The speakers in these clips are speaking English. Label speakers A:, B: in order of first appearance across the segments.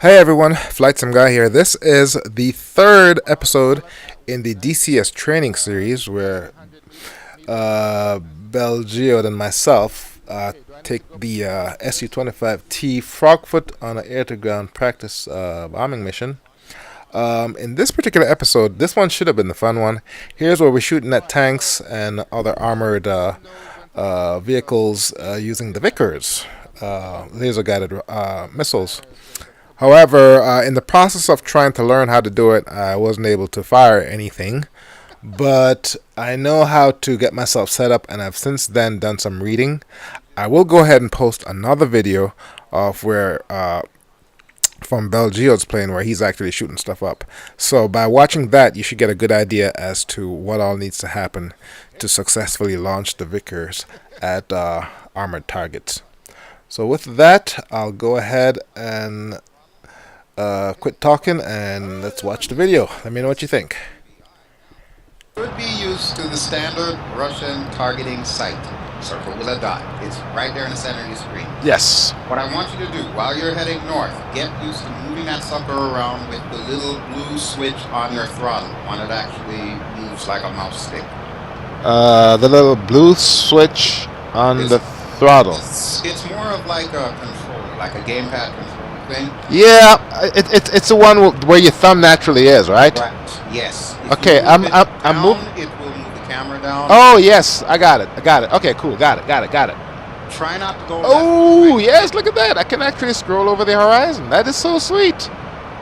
A: Hey everyone, Flightsimguy here. This is the third episode in the DCS training series where BEl Geode and myself take the SU-25T Frogfoot on an air-to-ground practice bombing mission. In this particular episode, this one should have been the fun one. Here's where we're shooting at tanks and other armored vehicles using the Vickrs, laser-guided missiles. However, in the process of trying to learn how to do it, I wasn't able to fire anything. But I know how to get myself set up, and I've since then done some reading. I will go ahead and post another video of where from BEl Geode's plane where he's actually shooting stuff up. So by watching that, you should get a good idea as to what all needs to happen to successfully launch the Vickrs at armored targets. So with that, I'll go ahead and quit talking and let's watch the video. Let me know what you think.
B: Would be used to the standard Russian targeting sight. Circle with a dot. It's right there in the center of your screen.
A: Yes.
B: What I want you to do while you're heading north, get used to moving that sucker around with the little blue switch on your throttle. One that actually moves like a mouse stick.
A: The little blue switch on the throttle.
B: It's more of like a controller, like a gamepad controller thing.
A: Yeah, it's the one where your thumb naturally is, right?
B: Right. Yes. If
A: okay,
B: I'm moving.
A: It
B: will move the camera down.
A: Oh yes, I got it. Okay, cool. Got it.
B: Try not to go.
A: Oh yes, look at that. I can actually scroll over the horizon. That is so sweet.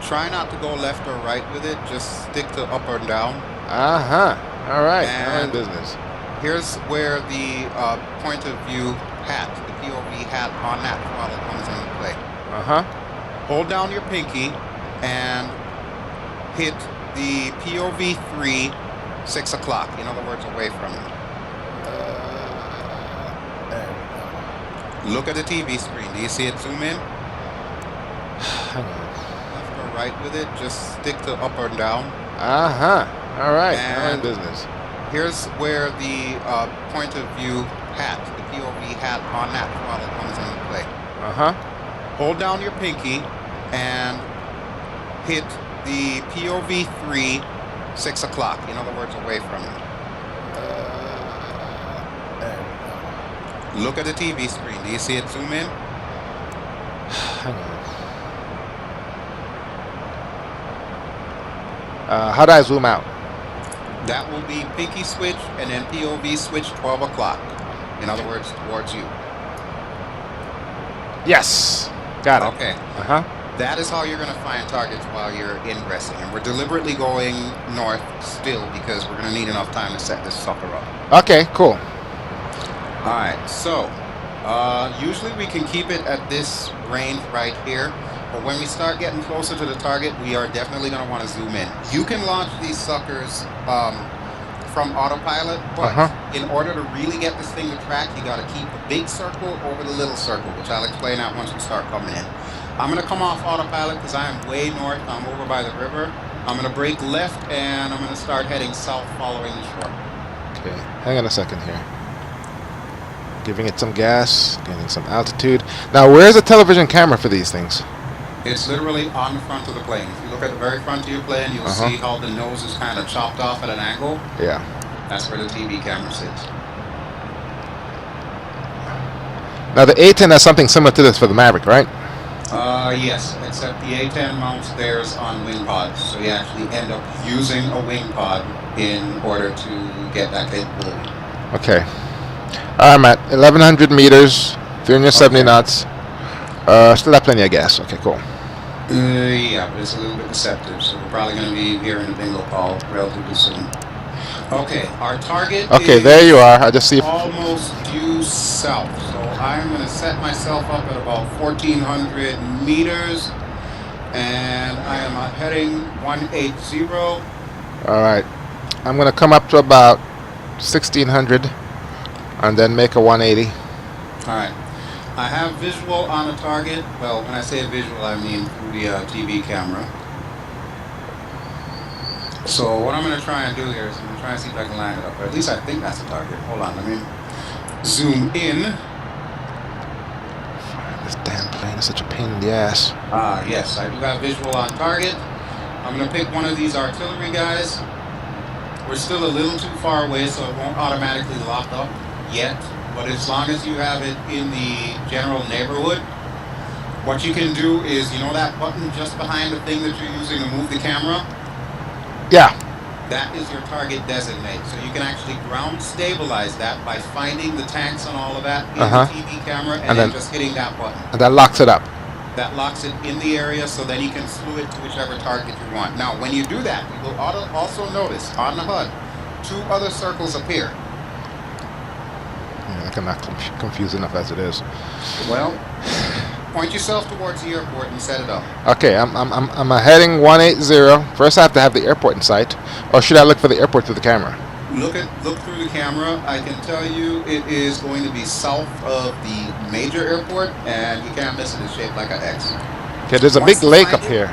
B: Try not to go left or right with it. Just stick to up or down.
A: All right.
B: And
A: now in business.
B: Here's where the point of view hat, the POV hat on that throttle comes into play. Hold down your pinky and hit the POV 3, 6 o'clock. In other words, away from it. Look at the TV screen. Do you see it zoom in? Left or right with it. Just stick to up or down.
A: All right.
B: And
A: now in business.
B: Here's where the point of view hat, the POV hat on that throttle comes into play. Hold down your pinky and hit the POV 3, 6 o'clock. In other words, away from it. Look at the TV screen. Do you see it zoom in?
A: How do I zoom out?
B: That will be pinky switch and then POV switch 12 o'clock. In other words, towards you.
A: Yes. Got it.
B: Okay. That is how you're going to find targets while you're ingressing. And we're deliberately going north still because we're going to need enough time to set this sucker up.
A: Okay, cool.
B: Alright, so usually we can keep it at this range right here. But when we start getting closer to the target, we are definitely going to want to zoom in. You can launch these suckers from autopilot, but in order to really get this thing to track, you got to keep the big circle over the little circle, which I'll explain out once we start coming in. I'm going to come off autopilot because I am way north. I'm over by the river. I'm going to brake left, and I'm going to start heading south following the shore.
A: Okay, hang on a second here. Giving it some gas, getting some altitude. Now, where's the television camera for these things?
B: It's literally on the front of the plane. If you look at the very front of your plane, you'll see how the nose is kind of chopped off at an angle.
A: Yeah.
B: That's where the TV camera sits.
A: Now the A-10 has something similar to this for the Maverick, right?
B: Yes, except the A-10 mounts theirs on wing pods, so you actually end up using a wing pod in order to get that capability. Okay.
A: I'm at 1,100 meters, 370 knots. Still have plenty of gas. Okay, cool.
B: Yeah, but it's a little bit deceptive, so we're probably going to be hearing the bingo call relatively soon. Okay, our target is
A: there you are. I just see
B: almost due south, so I'm going to set myself up at about 1,400 meters, and I am heading 180.
A: All right, I'm going to come up to about 1,600, and then make a 180.
B: All right. I have visual on the target. Well, when I say visual, I mean through the TV camera. So what I'm going to try and do here is I'm going to try and see if I can line it up. Or at least I think that's the target. Hold on, let me zoom in.
A: This damn plane That's such a pain in the ass.
B: Yes, I do have visual on target. I'm going to pick one of these artillery guys. We're still a little too far away, so it won't automatically lock up yet. But as long as you have it in the general neighborhood, what you can do is, you know that button just behind the thing that you're using to move the camera?
A: Yeah.
B: That is your target designate. So you can actually ground stabilize that by finding the tanks and all of that in the TV camera and then just hitting that button.
A: And that locks it up.
B: That locks it in the area, so then you can slew it to whichever target you want. Now, when you do that, you will also notice on the HUD, 2 other circles appear.
A: Yeah, I cannot confuse enough as it is.
B: Well, point yourself towards the airport and set it up.
A: Okay, I'm heading 180. First, I have to have the airport in sight, or should I look for the airport through the camera?
B: Look through the camera. I can tell you it is going to be south of the major airport, and you can't miss it. It's shaped like an X.
A: Okay, there's a big lake up here.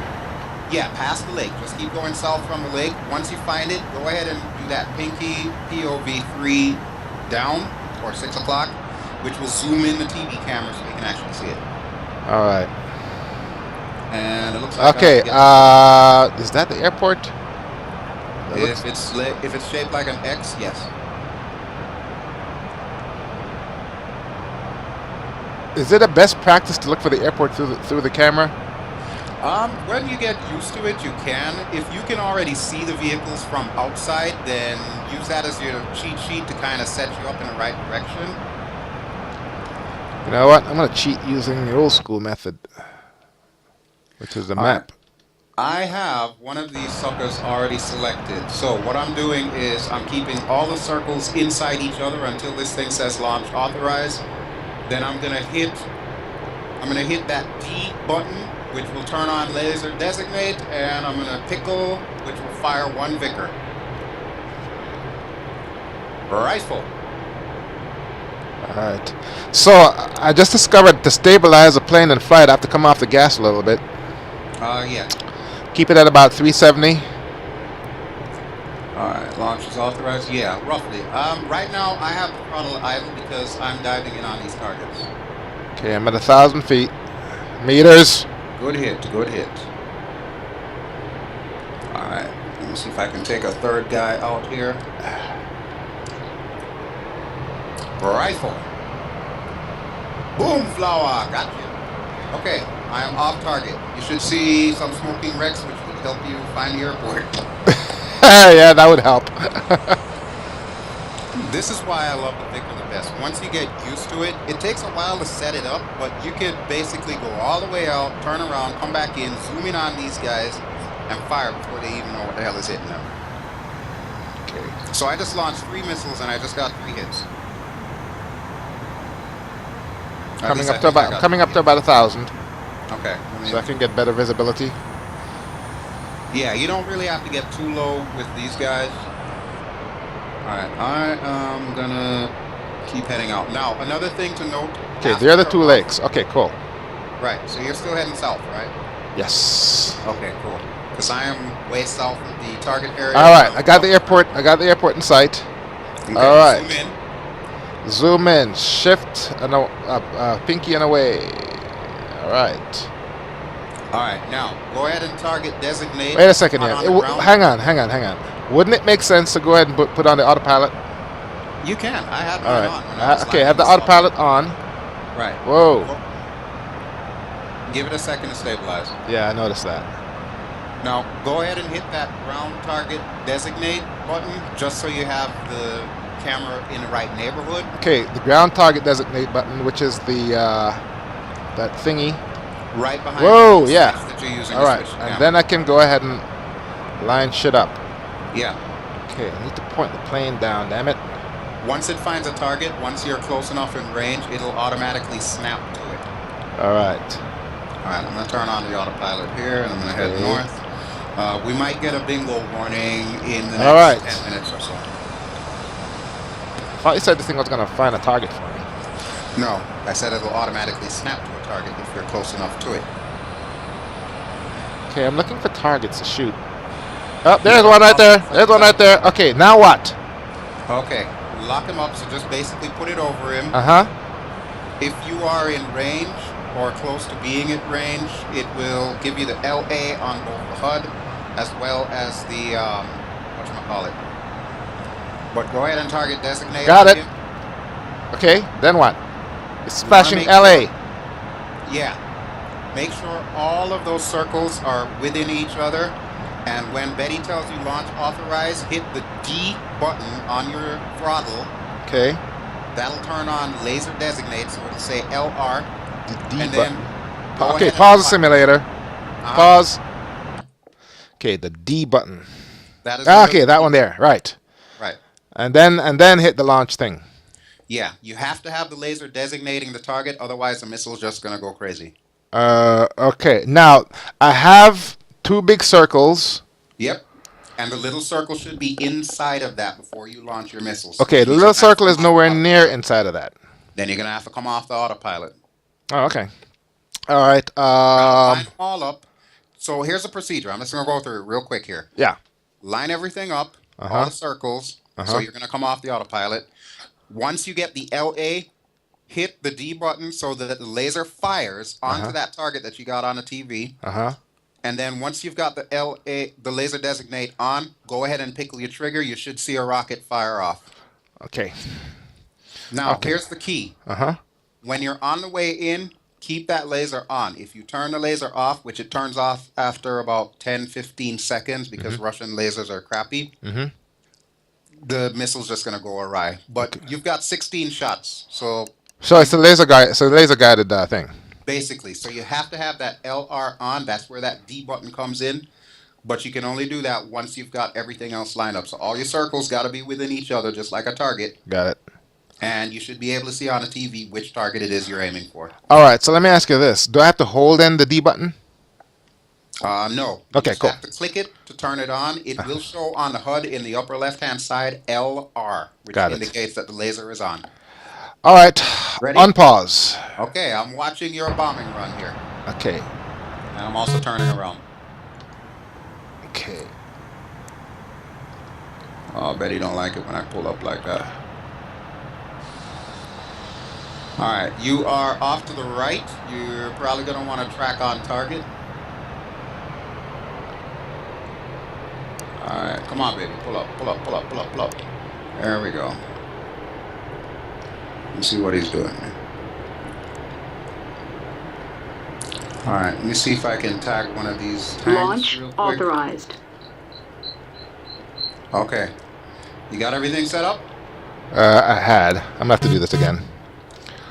B: Yeah, past the lake. Just keep going south from the lake. Once you find it, go ahead and do that pinky POV3 down, or 6 o'clock, which will zoom in the TV camera so you can actually see it.
A: All right.
B: And it looks like
A: okay. Is that the airport?
B: If it's shaped like an X, yes.
A: Is it a best practice to look for the airport through the camera?
B: When you get used to it, you can. If you can already see the vehicles from outside, then use that as your cheat sheet to kind of set you up in the right direction.
A: You know what? I'm going to cheat using the old school method, which is the map.
B: I have one of these suckers already selected. So what I'm doing is I'm keeping all the circles inside each other until this thing says launch authorized. Then I'm going to hit that D button, which will turn on laser designate, and I'm going to pickle, which will fire 1 Vickr. Rifle.
A: Alright. So I just discovered to stabilize a plane in flight, I have to come off the gas a little bit.
B: Yeah.
A: Keep it at about 370.
B: Alright, launch is authorized. Yeah, roughly. Right now I have the throttle idle because I'm diving in on these targets.
A: Okay, I'm at 1,000 feet. Meters.
B: Good hit, good hit. Alright, let me see if I can take a third guy out here. Rifle. Boom, flower, got you. Okay, I am off target. You should see some smoking wrecks, which would help you find the airport.
A: Yeah, that would help.
B: This is why I love the Vickr the best. Once you get used to it, it takes a while to set it up, but you could basically go all the way out, turn around, come back in, zoom in on these guys, and fire before they even know what the hell is hitting them. Okay. So I just launched 3 missiles and I just got 3 hits.
A: Coming up to about 1,000.
B: Okay.
A: So I can get better visibility.
B: Yeah, you don't really have to get too low with these guys. Alright, I am gonna keep heading out. Now, another thing to note.
A: Okay, there are the 2 lakes. Okay, cool.
B: Right, so you're still heading south, right?
A: Yes.
B: Okay, cool. Because I am way south of the target area.
A: Alright, I got the airport. I got the airport in sight.
B: Okay,
A: alright.
B: zoom in.
A: Zoom in, shift, and pinky and away. Alright.
B: Alright, now, go ahead and target designate.
A: Wait a second here. Hang on. Wouldn't it make sense to go ahead and put on the autopilot?
B: You can. I have mine on.
A: Okay, I have the autopilot on.
B: Right.
A: Whoa.
B: Give it a second to stabilize.
A: Yeah, I noticed that.
B: Now, go ahead and hit that ground target designate button, just so you have the camera in the right neighborhood.
A: Okay, the ground target designate button, which is the that thingy.
B: Right behind.
A: Whoa, yeah.
B: That you're using.
A: All right, and then I can go ahead and line shit up.
B: Yeah.
A: Okay, I need to point the plane down. Damn it.
B: Once it finds a target, once you're close enough in range, it'll automatically snap to it.
A: All right.
B: All right, I'm gonna turn on the autopilot here, and I'm gonna head north. We might get a bingo warning in the next 10 minutes or so.
A: I thought you said this thing was going to find a target for me.
B: No, I said it'll automatically snap to a target if you're close enough to it.
A: Okay, I'm looking for targets to shoot. Oh, there's one right there. There's one right there. Okay, now what?
B: Okay, lock him up, so just basically put it over him.
A: Uh-huh.
B: If you are in range, or close to being at range, it will give you the LA on both the HUD as well as the whatchamacallit. But go ahead and target designate.
A: Got it. Okay, then what? It's splashing LA.
B: Sure, yeah. Make sure all of those circles are within each other. And when Betty tells you launch authorized, hit the D button on your throttle.
A: Okay.
B: That'll turn on laser designate, so it'll say LR.
A: The D
B: and
A: button.
B: Then
A: Okay, pause the simulator. Pause. Okay, the D button.
B: That is
A: okay, that one there. Right.
B: Right.
A: And then hit the launch thing.
B: Yeah, you have to have the laser designating the target, otherwise the missile's just gonna go crazy.
A: Okay. Now I have 2 big circles.
B: Yep. And the little circle should be inside of that before you launch your missiles.
A: Okay, the little circle is nowhere near inside of that.
B: Then you're gonna have to come off the autopilot.
A: Oh, okay. All right.
B: Line them all up. So here's the procedure. I'm just gonna go through it real quick here.
A: Yeah.
B: Line everything up, all the circles. So you're gonna come off the autopilot. Once you get the LA, hit the D button so that the laser fires onto that target that you got on the TV. And then once you've got the LA, the laser designate on, go ahead and pickle your trigger. You should see a rocket fire off.
A: Okay.
B: Now, here's the key. When you're on the way in, keep that laser on. If you turn the laser off, which it turns off after about 10, 15 seconds because Russian lasers are crappy, the missile's just going to go awry. But you've got 16 shots, so
A: it's a laser guide. So laser guided thing.
B: Basically, so you have to have that LR on. That's where that D button comes in. But you can only do that once you've got everything else lined up. So all your circles got to be within each other, just like a target.
A: Got it.
B: And you should be able to see on the TV which target it is you're aiming for.
A: All right. So let me ask you this: do I have to hold in the D button?
B: No.
A: Okay, cool.
B: You have to click it to turn it on. It will show on the HUD in the upper left-hand side LR, which indicates that the laser is on.
A: All right.
B: Ready?
A: Unpause.
B: Okay, I'm watching your bombing run here.
A: Okay.
B: And I'm also turning around.
A: Okay.
B: Oh, I bet he don't like it when I pull up like that. All right, you are off to the right. You're probably going to want to track on target. All right, come on, baby. Pull up, pull up, pull up, pull up, pull up. There we go. Let's see what he's doing. All right, let me see if I can tag one of these tanks.
C: Launch authorized.
B: Okay. You got everything set up?
A: I had. I'm gonna have to do this again.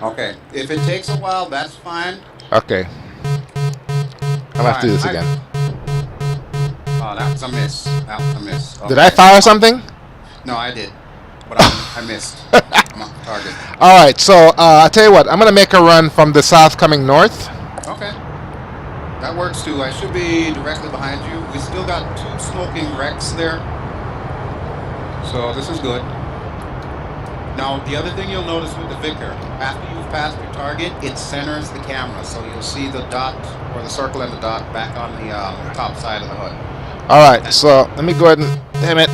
B: Okay. If it takes a while, that's fine.
A: Okay. I'm gonna have to do this again.
B: Oh, that was a miss. That was a miss. Okay.
A: Did I fire something?
B: No, I did. But I missed. I'm off target.
A: All right. So I'll tell you what. I'm gonna make a run from the south coming north.
B: Okay. That works too. I should be directly behind you. We still got 2 smoking wrecks there. So this is good. Now, the other thing you'll notice with the Vickr, after you've passed your target, it centers the camera. So you'll see the dot, or the circle and the dot, back on the top side of the HUD.
A: All right. So let me go ahead and... Damn it.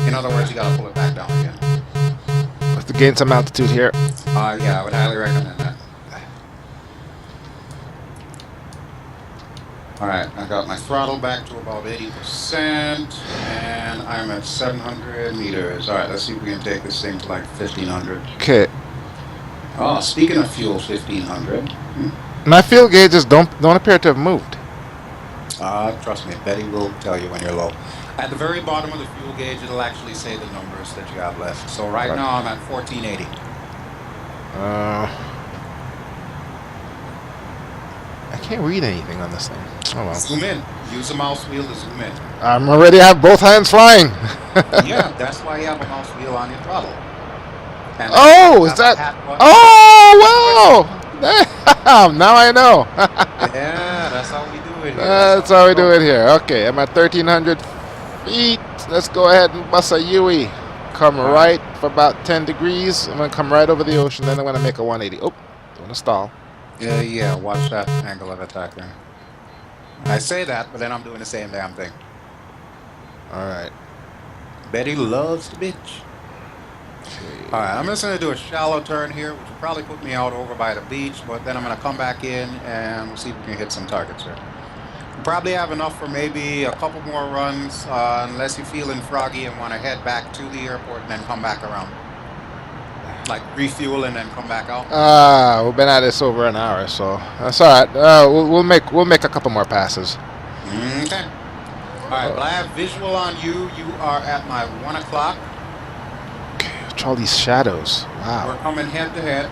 B: In other words, you got to pull it back down again.
A: I have to gain some altitude here.
B: Yeah, I would highly recommend that. Alright, I got my throttle back to about 80%, and I'm at 700 meters. Alright, let's see if we can take this thing to like 1500.
A: Okay.
B: Oh, speaking of fuel, 1500.
A: My fuel gauges don't appear to have moved.
B: Trust me, Betty will tell you when you're low. At the very bottom of the fuel gauge, it'll actually say the numbers that you have left. So right now, I'm at 1480.
A: I can't read anything on this thing. Oh well.
B: Zoom in. Use the mouse wheel to zoom in.
A: I'm already have both hands flying.
B: Yeah, that's why you have a mouse wheel on your throttle. And
A: oh, is that? Oh, wow! Damn, now I know.
B: Yeah, that's how we do it here.
A: That's how we do it here. Okay, I'm at 1,300 feet. Let's go ahead and bust a Yui. Come right for about 10 degrees. I'm going to come right over the ocean. Then I'm going to make a 180. Oh, don't want to stall.
B: Yeah, watch that angle of attack there. I say that, but then I'm doing the same damn thing.
A: All right.
B: Betty loves to bitch. All right, I'm just going to do a shallow turn here, which will probably put me out over by the beach, but then I'm going to come back in and we'll see if we can hit some targets here. We'll probably have enough for maybe a couple more runs, unless you're feeling froggy and want to head back to the airport and then come back around. Like refuel and then come back out.
A: We've been at this over an hour, so that's all right. We'll make a couple more passes.
B: Okay. All right, but I have visual on you. You are at my 1 o'clock.
A: Watch all these shadows.
B: We're
A: Wow.
B: coming head to head.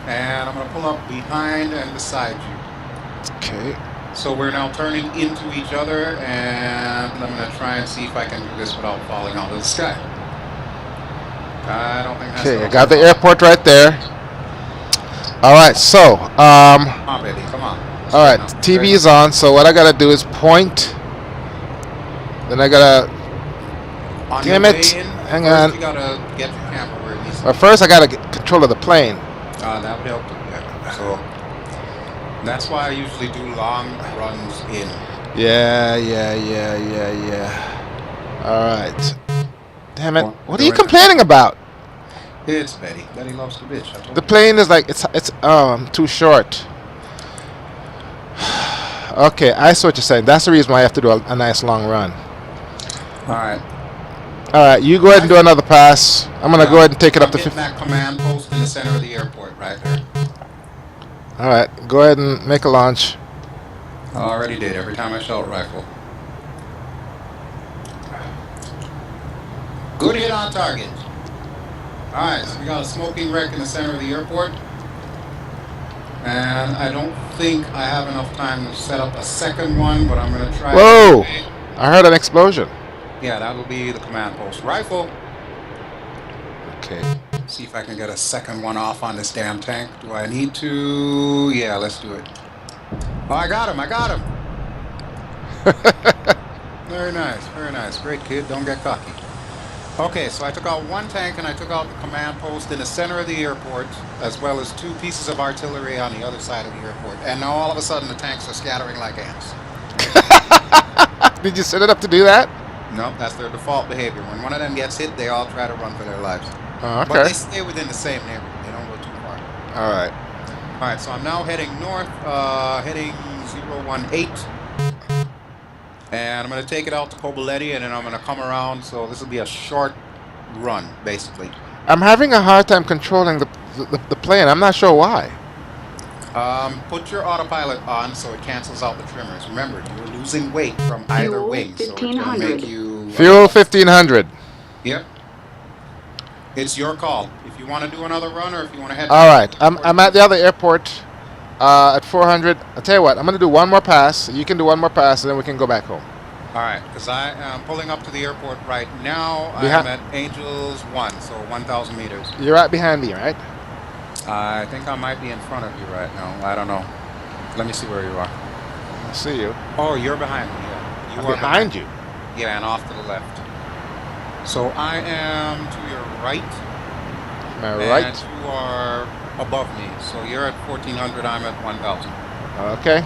B: And I'm going to pull up behind and beside you.
A: Okay.
B: So we're now turning into each other, and I'm going to try and see if I can do this without falling out of the sky. I don't think that's
A: Okay, I
B: gonna
A: got the
B: work.
A: airport right there. All right, so
B: Come on, baby, come on.
A: all right, TV is on. So what I gotta do is point. Then I gotta.
B: On
A: Damn
B: your
A: it.
B: way in,
A: Hang
B: first
A: on.
B: you gotta get your camera where it needs to
A: Well, first I gotta get control of the plane.
B: that would help too, yeah. So that's why I usually do long runs in.
A: Yeah. All right. Damn it! What are you complaining about?
B: It's Betty. Betty loves the bitch. I told
A: The
B: you.
A: plane is like it's too short. Okay, I see what you're saying. That's the reason why I have to do a nice long run.
B: All right.
A: All right, you go ahead and do another pass. I'm gonna go ahead and take it up to
B: I'm hitting
A: 50.
B: that command post in the center of the airport right there.
A: All right, go ahead and make a launch.
B: I already did every time I shot rifle. Good hit on target. Alright, so we got a smoking wreck in the center of the airport. And I don't think I have enough time to set up a second one, but I'm going to try.
A: Whoa! I heard an explosion.
B: Yeah, that will be the command post. Rifle.
A: Okay.
B: See if I can get a second one off on this damn tank. Do I need to? Yeah, let's do it. Oh, I got him. I got him. Very nice. Very nice. Great kid. Don't get cocky. Okay, so I took out one tank and I took out the command post in the center of the airport, as well as 2 pieces of artillery on the other side of the airport. And now all of a sudden the tanks are scattering like ants.
A: Did you set it up to do that?
B: No, that's their default behavior. When one of them gets hit, they all try to run for their lives.
A: Oh,
B: But they
A: okay.
B: stay within the same neighborhood. They don't go too far.
A: All right.
B: All right, so I'm now heading north, heading 018. And I'm going to take it out to Coboletti, and then I'm going to come around. So this will be a short run, basically.
A: I'm having a hard time controlling the plane. I'm not sure why.
B: Put your autopilot on so it cancels out the trimmers. Remember, you're losing weight from either
C: Fuel
B: wing, so it's going to
C: 1500.
B: make you...
A: Fuel 1500.
B: Yep. It's your call. If you want to do another run or if you want to head...
A: All right. I'm at the other airport at 400. I'll tell you what. I'm going to do one more pass. You can do one more pass, and then we can go back home.
B: All right, because I am pulling up to the airport right now.
A: Behi-
B: I'm at Angels 1, so 1,000 meters.
A: You're right behind me, right?
B: I think I might be in front of you right now. I don't know. Let me see where you are.
A: I see you.
B: Oh, you're behind me, yeah. You
A: I'm
B: are
A: behind you.
B: Yeah, and off to the left. So I am to your right.
A: Am I
B: And
A: right?
B: you are above me. So you're at 1,400, I'm at 1,000.
A: Okay.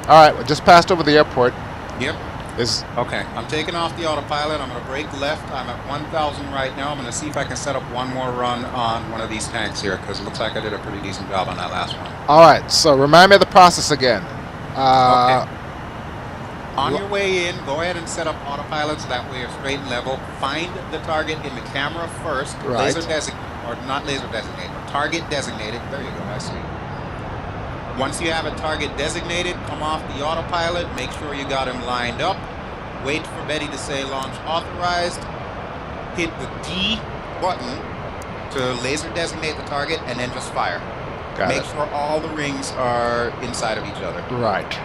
A: All right. We just passed over the airport.
B: Yep.
A: Is
B: Okay, I'm taking off the autopilot. I'm going to brake left. I'm at 1,000 right now. I'm going to see if I can set up one more run on one of these tanks here, because it looks like I did a pretty decent job on that last one.
A: all right. So remind me of the process again.
B: Okay. On your way in, go ahead and set up autopilot so that way you're straight and level. Find the target in the camera first.
A: Right.
B: Laser designated, or not laser designated, target designated. There you go, I see. Once you have a target designated, come off the autopilot, make sure you got him lined up. Wait for Betty to say launch authorized. Hit the D button to laser designate the target, and then just fire.
A: Got
B: Make
A: it.
B: sure all the rings are inside of each other.
A: Right.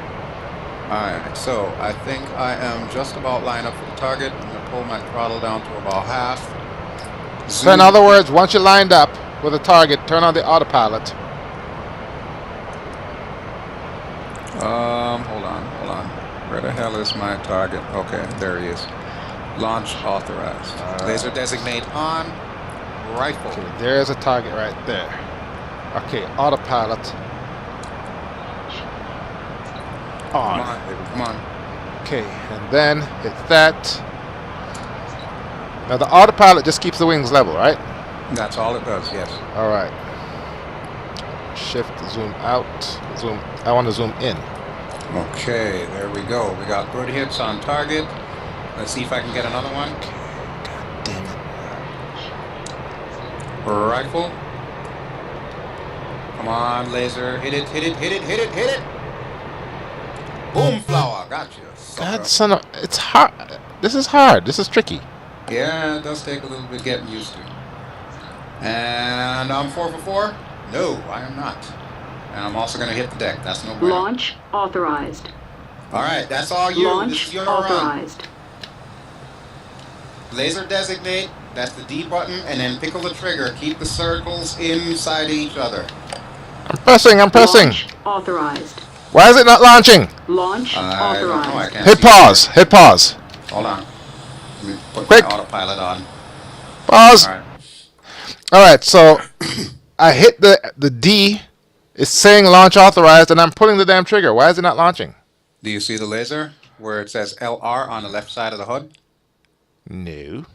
B: Alright, so I think I am just about lined up for the target. I'm going to pull my throttle down to about half.
A: So in other words, once you're lined up with a target, turn on the autopilot.
B: Hold on. Where the hell is my target? Okay, there he is. Launch authorized. Laser designate on. Rifle.
A: Okay, there's a target right there. Okay, autopilot.
B: Come
A: On.
B: on, baby, come on.
A: Okay, and then hit that. Now the autopilot just keeps the wings level, right?
B: That's all it does, yes.
A: All right. Shift, zoom out, zoom. I want to zoom in.
B: Okay, there we go. We got good hits on target. Let's see if I can get another one.
A: God damn it.
B: Rifle. Come on, laser. Hit it, hit it, hit it, hit it, hit it. Boom, flower. Gotcha.
A: God, son of... It's hard. This is hard. This is tricky.
B: Yeah, it does take a little bit getting used to. And I'm 4 for 4? No, I am not. And I'm also going to hit the deck. That's no bueno.
C: Launch authorized.
B: All right, that's all you.
C: Launch
B: This is your
C: authorized.
B: run. Laser designate. That's the D button. And then pickle the trigger. Keep the circles inside each other.
A: I'm pressing. I'm pressing.
C: Launch authorized.
A: Why is it not launching?
C: Launch
B: I don't know. I
C: authorized.
B: can't
A: Hit
B: see
A: pause.
B: it.
A: Hit pause.
B: Hold on. Let me put
A: Quick.
B: my autopilot on.
A: Pause.
B: All right.
A: All right. So I hit the D. It's saying launch authorized, and I'm pulling the damn trigger. Why is it not launching?
B: Do you see the laser where it says LR on the left side of the HUD?
A: No.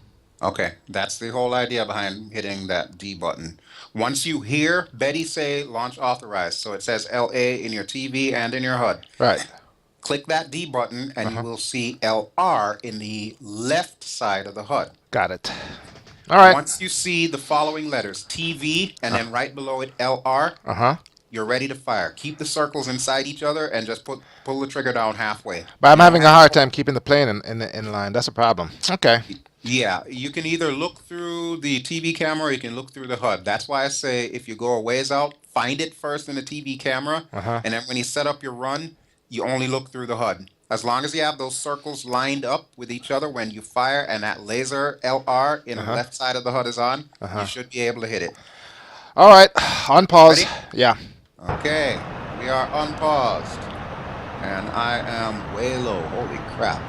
B: Okay, that's the whole idea behind hitting that D button. Once you hear Betty say launch authorized, so it says LA in your TV and in your HUD.
A: Right.
B: Click that D button and you will see LR in the left side of the HUD.
A: Got it. All right.
B: Once you see the following letters, TV, and then right below it LR, you're ready to fire. Keep the circles inside each other and just pull the trigger down halfway.
A: But I'm having a hard time keeping the plane in line. That's a problem. Okay.
B: Yeah, you can either look through the TV camera or you can look through the HUD. That's why I say if you go a ways out, find it first in the TV camera, and then when you set up your run, you only look through the HUD. As long as you have those circles lined up with each other when you fire and that laser LR in the left side of the HUD is on, you should be able to hit it.
A: All right. On pause.
B: Ready?
A: Yeah.
B: Okay, we are unpaused. And I am way low. Holy crap.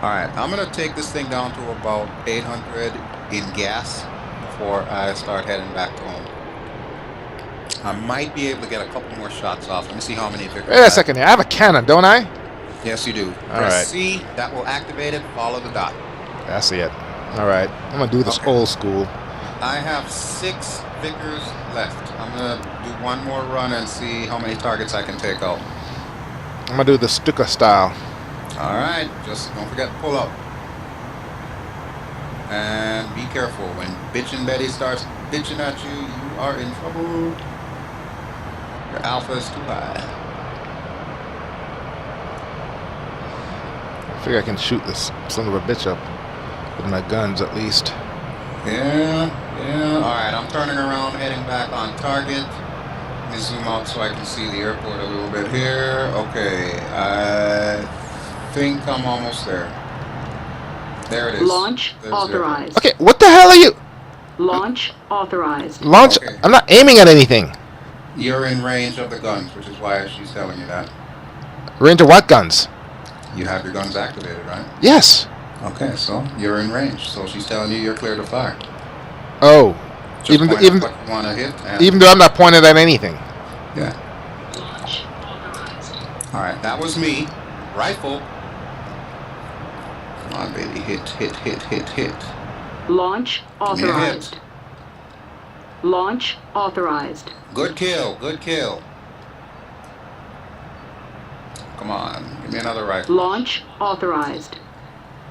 B: Alright, I'm going to take this thing down to about 800 in gas before I start heading back to home. I might be able to get a couple more shots off. Let me see how many Vickr.
A: Wait a second here. I have a cannon, don't I?
B: Yes, you do.
A: All
B: Press
A: right.
B: C, that will activate it. Follow the dot.
A: That's it. All right. I'm going to do this
B: Okay.
A: old school.
B: I have 6 Vickrs left. I'm going to do one more run and see how many targets I can take out.
A: I'm going to do the Stuka style.
B: Alright, just don't forget to pull up. And be careful. When Bitchin' Betty starts bitching at you, you are in trouble. Your alpha is too high.
A: I figure I can shoot this son of a bitch up with my guns at least.
B: Yeah. Alright, I'm turning around, heading back on target. Let me zoom out so I can see the airport a little bit here. Okay, I think I'm almost there. There it is.
C: Launch
B: There's the
C: authorized.
A: Okay, what the hell are you?
C: Launch authorized.
A: Launch?
B: Okay.
A: I'm not aiming at anything.
B: airport. You're in range of the guns, which is why she's telling you that.
A: Range of what guns?
B: You have your guns activated, right?
A: Yes.
B: Okay, so you're in range. So she's telling you you're clear to fire.
A: Oh.
B: Just
A: Even
B: point
A: even
B: at what you want to hit. And
A: even though I'm not pointed at anything.
B: yeah. All right, that was me. Rifle. Come on, baby. Hit.
C: Launch authorized. Launch authorized.
B: Good kill. Come on, give me another rifle.
C: Launch authorized.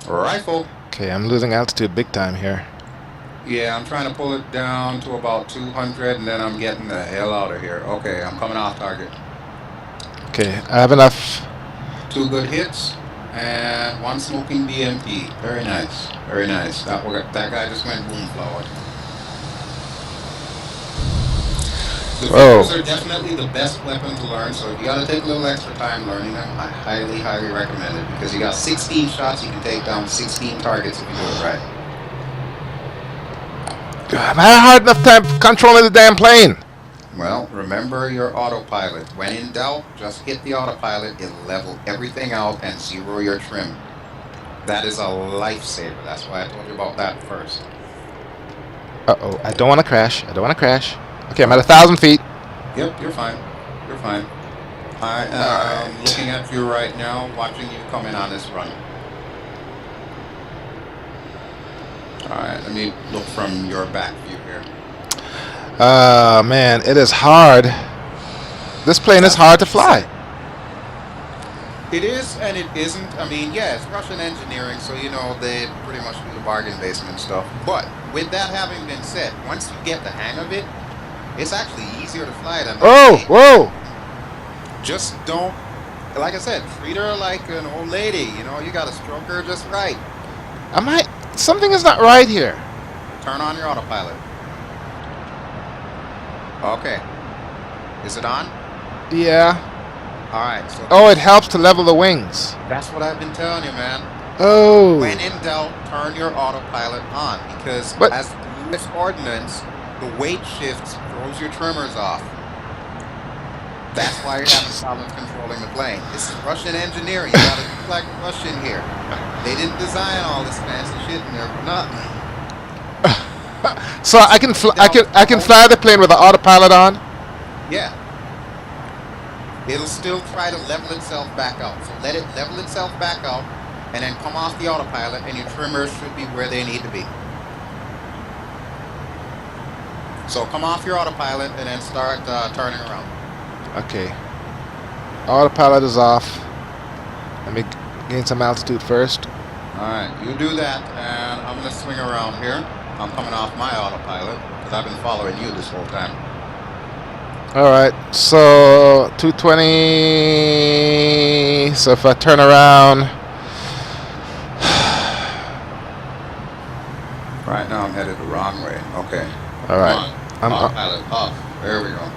B: Rifle.
A: Okay, I'm losing altitude big time here.
B: Yeah, I'm trying to pull it down to about 200, and then I'm getting the hell out of here. Okay, I'm coming off target.
A: Okay, I have enough.
B: 2 good hits, and 1 smoking BMP. Very nice. That guy just went boom flower. The
A: Whoa.
B: Vickrs are definitely the best weapon to learn, so if you gotta take a little extra time learning them, I highly recommend it, because you got 16 shots, you can take down 16 targets if you do it right.
A: I've had a hard enough time controlling the damn plane.
B: Well, remember your autopilot. When in doubt, just hit the autopilot, it'll level everything out and zero your trim. That is a lifesaver. That's why I told you about that first.
A: Uh-oh, I don't want to crash. Okay, I'm at 1,000 feet.
B: Yep, you're fine. I am looking at you right now, watching you come in on this run. Alright, let me look from your back view here.
A: Man, it is hard. This plane is hard to fly.
B: It is and it isn't. I mean, yeah, it's Russian engineering, so you know they pretty much do the bargain basement stuff. But with that having been said, once you get the hang of it, it's actually easier to fly than.
A: Whoa!
B: Just don't, like I said, treat her like an old lady. You know, you gotta stroke her just right.
A: Something is not right here.
B: Turn on your autopilot. Okay. Is it on?
A: Yeah.
B: Alright, so.
A: Oh, it helps to level the wings.
B: That's what I've been telling you, man.
A: Oh.
B: When in doubt, turn your autopilot on, because as the U.S. ordnance, the weight shifts throws your trimmers off. That's why you're having problems controlling the plane. This is Russian engineering. You gotta look like a Russian here. They didn't design all this fancy shit in there for nothing.
A: So I can fly the plane with the autopilot on.
B: Yeah. It'll still try to level itself back out. So let it level itself back out, and then come off the autopilot, and your trimmers should be where they need to be. So come off your autopilot and then start turning around.
A: Okay. Autopilot is off. Let me gain some altitude first.
B: Alright, you do that, and I'm going to swing around here. I'm coming off my autopilot, because I've been following you this whole time.
A: Alright, so 220. So if I turn around.
B: Right now I'm headed the wrong way. Okay.
A: Alright.
B: Autopilot off. There we go.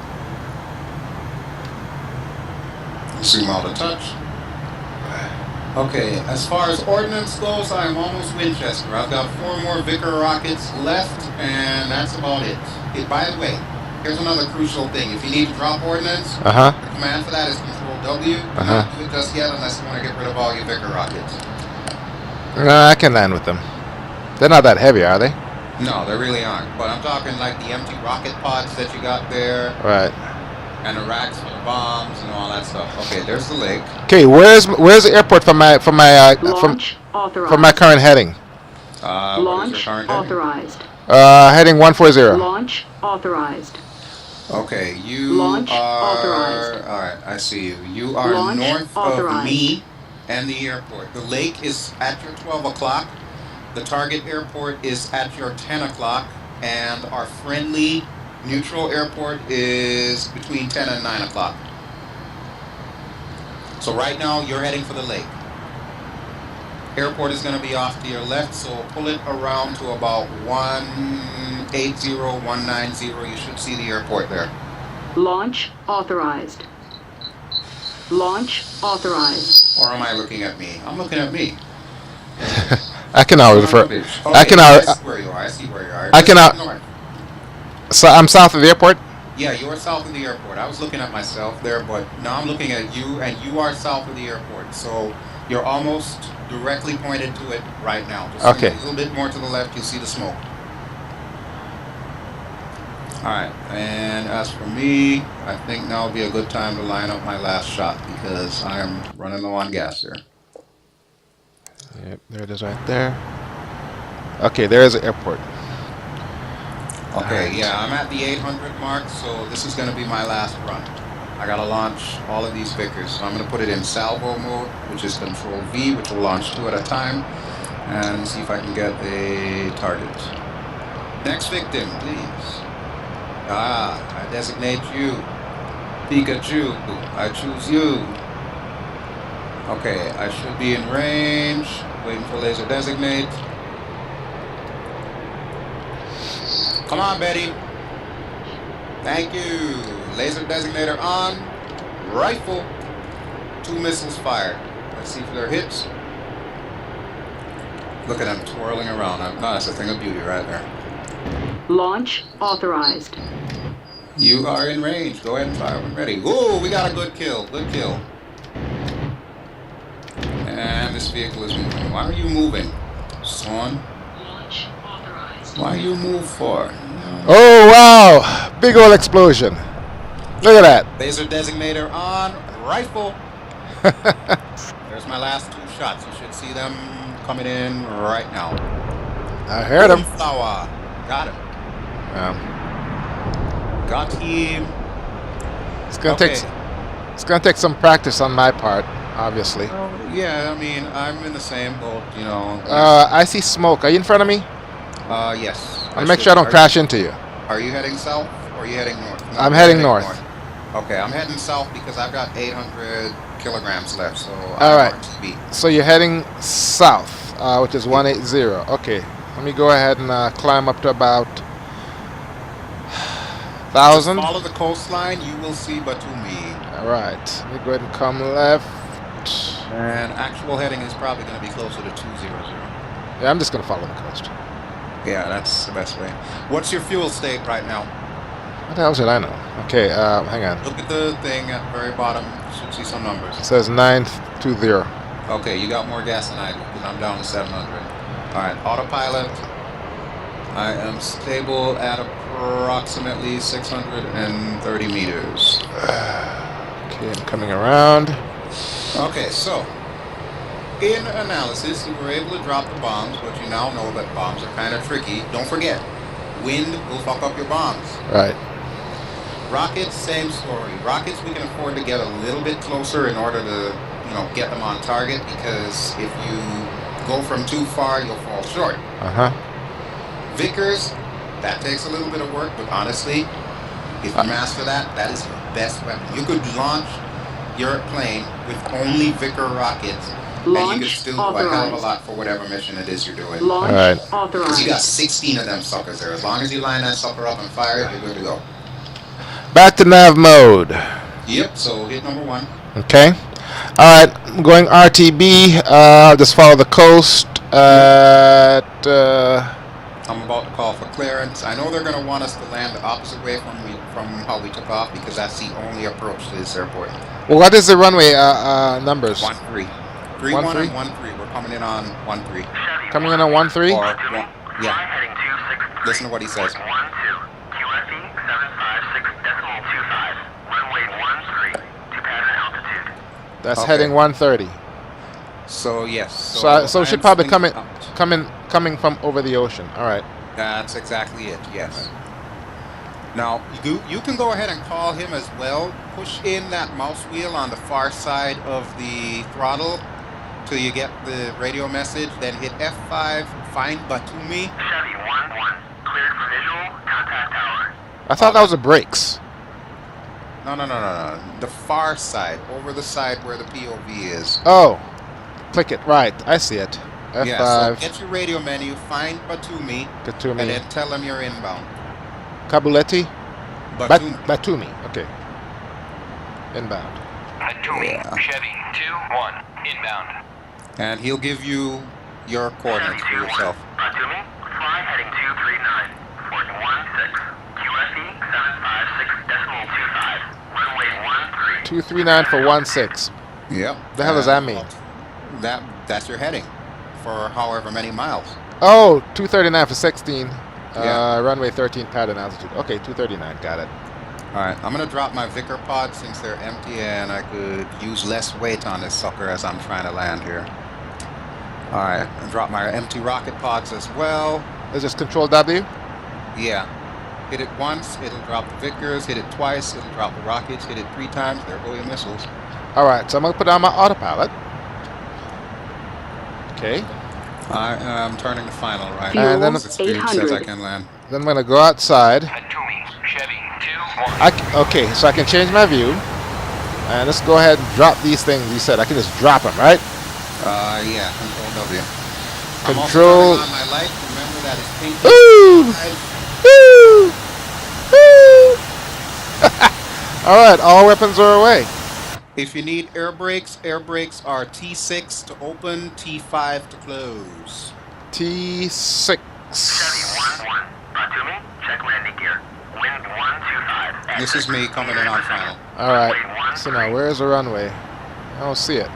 B: Zoom out a touch. Okay, as far as ordnance goes, I'm almost Winchester. I've got 4 more Vickr rockets left, and that's about it. By the way, here's another crucial thing. If you need to drop ordnance, the command for that is Control W. Do not do it just yet unless you want to get rid of all your Vickr rockets.
A: I can land with them. They're not that heavy, are they?
B: No, they really aren't. But I'm talking like the empty rocket pods that you got there.
A: Right.
B: And the racks for the bombs and all that stuff. Okay, there's the lake.
A: Okay, where's the airport for my
C: Launch authorized.
A: for my current heading?
C: Launch authorized.
A: Heading 140.
C: Launch authorized.
B: Okay, you
C: Launch
B: are
C: authorized.
B: all right. I see you. You are
C: Launch
B: north
C: authorized.
B: of me and the airport. The lake is at your 12 o'clock. The target airport is at your 10 o'clock, and our friendly neutral airport is between 10 and 9 o'clock. So right now you're heading for the lake. Airport is going to be off to your left, so pull it around to about 180, 190. You should see the airport there.
C: Launch authorized. Launch authorized.
B: Or am I looking at me? I'm looking at me.
A: I can always refer.
B: Okay,
A: I can
B: I see where you are. I see where you are.
A: I can
B: North.
A: So I'm south of the airport.
B: Yeah, you are south of the airport. I was looking at myself there, but now I'm looking at you, and you are south of the airport. So you're almost directly pointed to it right now. Just
A: Okay.
B: a little bit more to the left, you'll see the smoke. Alright, and as for me, I think now would be a good time to line up my last shot because I'm running low on gas here.
A: Yep, there it is right there. Okay, there is the airport.
B: Okay, yeah, I'm at the 800 mark, so this is going to be my last run. I got to launch all of these Vickers, so I'm going to put it in salvo mode, which is Control V, which will launch 2 at a time, and see if I can get a target. Next victim, please. Ah, I designate you. Pikachu, I choose you. Okay, I should be in range, waiting for laser designate. Come on, Betty. Thank you. Laser designator on. Rifle. 2 missiles fired. Let's see if they're hits. Look at them twirling around. That's a thing of beauty right there.
C: Launch authorized.
B: You are in range. Go ahead and fire when ready. Ooh, we got a good kill. Good kill. And this vehicle is moving. Why are you moving, son?
C: Launch authorized.
B: Why you move for?
A: Oh wow! Big old explosion. Look at that.
B: Laser designator on. Rifle. There's my last 2 shots. You should see them coming in right now.
A: I heard him.
B: Flower. Got him. Got him.
A: It's gonna
B: Okay.
A: it's gonna take some practice on my part, obviously.
B: Yeah, I mean, I'm in the same boat, you know.
A: I see smoke. Are you in front of me?
B: Yes.
A: I'll make sure I don't crash into you.
B: Are you heading south or are you heading north? No,
A: I'm
B: you're
A: heading north.
B: Okay, I'm heading south because I've got 800 kilograms left, so
A: All right.
B: I'm speed.
A: So you're heading south, which is 180. Okay. Let me go ahead and climb up to about 1,000.
B: Follow the coastline, you will see Batumi.
A: All right. Let me go ahead and come left.
B: And actual heading is probably going to be closer to 200.
A: Yeah, I'm just gonna follow the coast.
B: Yeah, that's the best way. What's your fuel state right now?
A: What the hell should I know? Okay. Hang on.
B: Look at the thing at the very bottom. You should see some numbers.
A: It says 920.
B: Okay, you got more gas than I do because I'm down to 700. All right, autopilot. I am stable at approximately 630 meters.
A: Okay, I'm coming around.
B: Okay, so in analysis, you were able to drop the bombs, but you now know that bombs are kind of tricky. Don't forget, wind will fuck up your bombs.
A: Right.
B: Rockets, same story. Rockets, we can afford to get a little bit closer in order to, you know, get them on target, because if you go from too far, you'll fall short. Vickers, that takes a little bit of work, but honestly, if you master that, that is your best weapon. You could launch your plane with only Vickr rockets, and you could still do a hell of a lot for whatever mission it is you're doing.
C: Launch
A: Alright.
C: authorized.
B: Because you got 16 of them suckers there. As long as you line that sucker up and fire it, you're good to go.
A: Back to nav mode.
B: Yep, so hit number 1.
A: Okay. Alright, I'm going RTB. Just follow the coast at...
B: I'm about to call for clearance. I know they're going to want us to land the opposite way from how we took off, because that's the only approach to this airport.
A: well, what is the runway numbers?
B: 1-3. 3-1
A: 1-3?
B: and 1-3. We're coming in on 1-3.
A: Coming in on 1-3?
B: Or, yeah. Listen to what he says.
D: 12, QFE 756.25, runway 13 to pattern altitude.
A: That's
B: Okay.
A: heading 130.
B: So, yes.
A: So it should
B: I'm
A: probably
B: thinking-
A: coming from over the ocean. Alright.
B: That's exactly it, yes. Now, you can go ahead and call him as well. Push in that mouse wheel on the far side of the throttle till you get the radio message. Then hit F5, find Batumi.
D: Chevy 1-1, cleared for visual, contact tower.
A: I thought that was the brakes.
B: No. The far side, over the side where the POV is.
A: Oh. Click it. Right. I see it. F5.
B: Yeah, so get your radio menu, find Batumi,
A: Get to
B: and
A: me.
B: then tell him you're inbound.
A: Kabuleti?
B: Batumi.
A: Batumi. Okay. Inbound.
D: Batumi,
B: Yeah.
D: Chevy 2-1, inbound.
B: And he'll give you your coordinates for yourself.
D: Batumi, fly heading 239, 416, QFE 756.25, runway 13.
A: 239 for 16.
B: Yep.
A: The hell does that mean?
B: That's your heading for however many miles.
A: Oh, 239 for 16.
B: Yeah.
A: Runway 13 pattern altitude. Okay, 239. Got it.
B: All right, I'm gonna drop my Vickr pods since they're empty, and I could use less weight on this sucker as I'm trying to land here. All right, and drop my empty rocket pods as well.
A: Is this Control W?
B: Yeah. Hit it once, it'll drop the Vickers. Hit it twice, it'll drop the rockets. Hit it 3 times, there go your missiles.
A: All right, so I'm gonna put on my autopilot. Okay.
B: I am turning the final right
C: Fuel
B: now.
A: And then-
B: As speed says I
C: 800.
B: can land.
A: Then I'm gonna go outside.
D: Batumi, Chevy 2-1.
A: Okay, so I can change my view. And let's go ahead and drop these things. You said I can just drop them, right?
B: Yeah, Control W. I'm also
A: Control.
B: turning on my light. Remember that it's pink.
A: Woo! Woo! Woo! All right, all weapons are away.
B: If you need air brakes are T6 to open, T5 to close.
A: T6.
D: Chevy 1-1, Batumi, check landing gear. Wind 125.
B: This is me coming in on final.
A: All right. So now, where's the runway? I don't see it.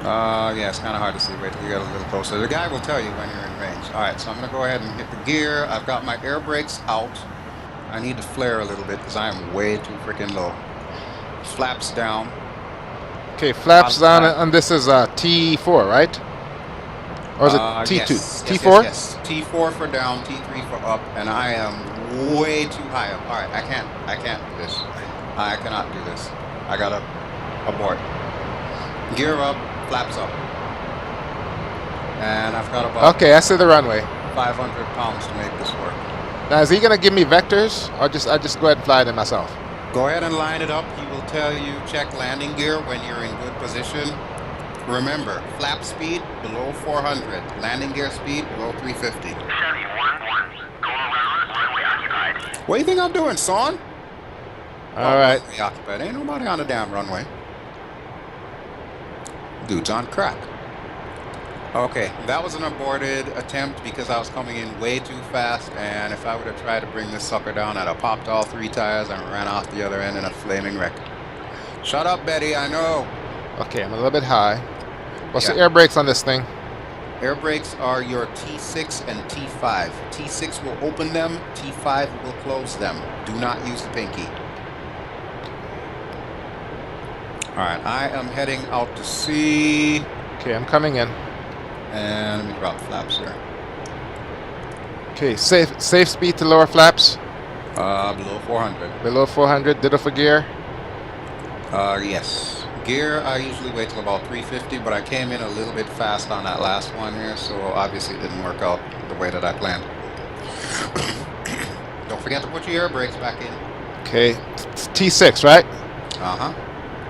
B: Yeah, it's kind of hard to see. Wait till you get a little closer. The guy will tell you when you're in range. All right, so I'm going to go ahead and hit the gear. I've got my air brakes out. I need to flare a little bit because I am way too freaking low. Flaps down.
A: Okay, flaps down, and this is T4, right? Or is it T2?
B: Yes,
A: T4?
B: yes. T4 for down, T3 for up, and I am way too high up. All right, I can't do this. I cannot do this. I gotta abort. Gear up, flaps up. And I've got about
A: Okay, I see the runway.
B: 500 pounds to make this work.
A: Now, is he gonna give me vectors, or I just go ahead and fly them myself?
B: Go ahead and line it up. He will tell you check landing gear when you're in good position. Remember, flap speed below 400, landing gear speed below 350.
D: Chevy 1-1. Going around, runway occupied.
B: What do you think I'm doing, son?
A: All right.
B: Runway occupied. Ain't nobody on the damn runway. Dude's on crack. Okay, that was an aborted attempt because I was coming in way too fast, and if I would have tried to bring this sucker down, I'd have popped all 3 tires and ran off the other end in a flaming wreck. Shut up, Betty, I know.
A: Okay, I'm a little bit high. What's
B: Yeah.
A: the air brakes on this thing?
B: Air brakes are your T6 and T5. T6 will open them, T5 will close them. Do not use the pinky. Alright, I am heading out to sea.
A: Okay, I'm coming in.
B: And let me drop flaps here.
A: Okay, safe speed to lower flaps.
B: Below 400.
A: Below 400. Ditto for gear.
B: Yes. Gear, I usually wait till about 350, but I came in a little bit fast on that last one here, so obviously it didn't work out the way that I planned. Don't forget to put your air brakes back in.
A: Okay, T6, right?
B: Uh-huh.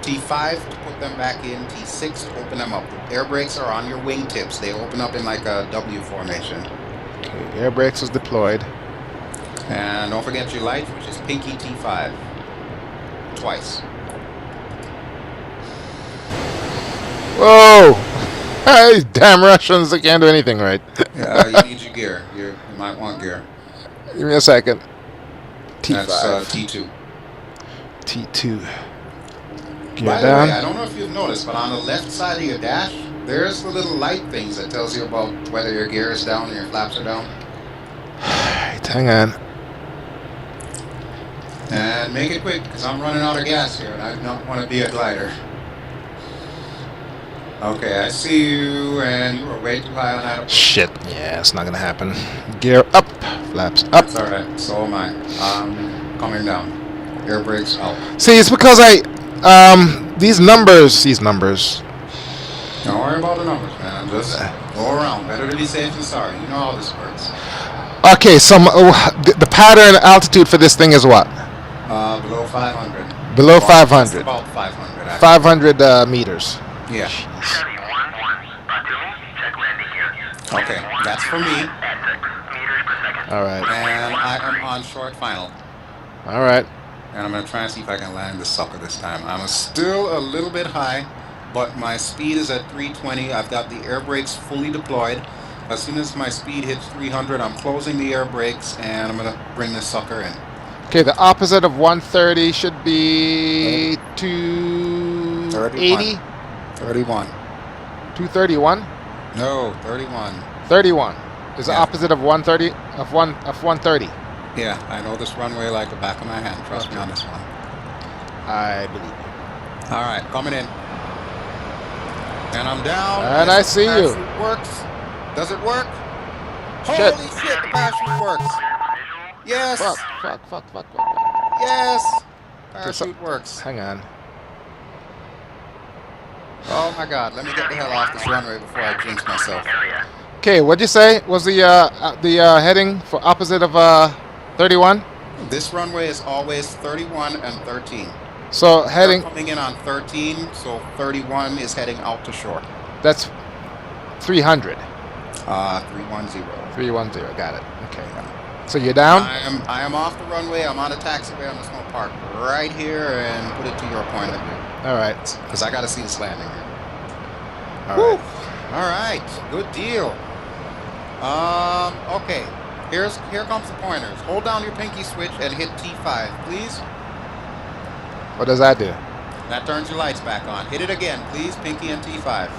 B: T5 to put them back in, T6 to open them up. The air brakes are on your wingtips. They open up in like a W formation.
A: Okay, air brakes is deployed.
B: And don't forget your light, which is pinky T5. Twice.
A: Whoa! These damn Russians, they can't do anything right.
B: Yeah, you need your gear. You might want gear.
A: Give me a second. T5.
B: That's T2.
A: T2. Gear
B: By the
A: down.
B: way, I don't know if you've noticed, but on the left side of your dash, there's the little light things that tells you about whether your gear is down or your flaps are down.
A: Right, hang on.
B: And make it quick, because I'm running out of gas here, and I don't want to be a glider. Okay, I see you, and you were way too high on that.
A: Shit. Yeah, it's not gonna happen. Gear up. Flaps up.
B: It's alright, so am I. I'm coming down. Air brakes out.
A: See, it's because these numbers.
B: Don't worry about the numbers, man. Just go around. Better to be safe than sorry. You know how this works.
A: Okay, so the pattern altitude for this thing is what?
B: Below 500.
A: Below
B: Well,
A: 500.
B: just about 500, actually.
A: 500 meters.
B: Yeah.
D: Chevy 1-1. Batumi, check landing gear.
B: Okay, that's for me.
D: At 6 meters per second.
A: All right.
B: And I am on short final.
A: All right.
B: And I'm going to try and see if I can land this sucker this time. I'm still a little bit high, but my speed is at 320. I've got the air brakes fully deployed. As soon as my speed hits 300, I'm closing the air brakes, and I'm going to bring this sucker in.
A: Okay, the opposite of 130 should be 280?
B: 31.
A: 231?
B: No, 31.
A: 31 is the
B: Yeah.
A: opposite of 130 of 130.
B: Yeah, I know this runway like the back of my hand. Trust me on this one.
A: I believe you.
B: All right, coming in. And I'm down.
A: And I see you.
B: Parachute works. Does it work?
A: Shit.
B: Holy shit, the parachute works. Yes.
A: Fuck.
B: Yes.
A: Okay, so-
B: Parachute works.
A: Hang on.
B: Oh my god, let me get the hell off this runway before I jinx myself.
D: Area.
A: Okay, what'd you say was the heading for opposite of 31?
B: This runway is always 31 and 13.
A: So
B: We're
A: heading,
B: coming in on 13, so 31 is heading out to shore.
A: that's 300.
B: 310.
A: 310, got it. Okay. So you're down?
B: I am off the runway. I'm on a taxiway. I'm just gonna park right here and put it to your point of view,
A: All right.
B: because I gotta see this landing here.
A: All
B: Woo.
A: right.
B: All right, good deal. Okay. Here comes the pointers. Hold down your pinky switch and hit T5, please.
A: What does that do?
B: That turns your lights back on. Hit it again, please. Pinky and T5.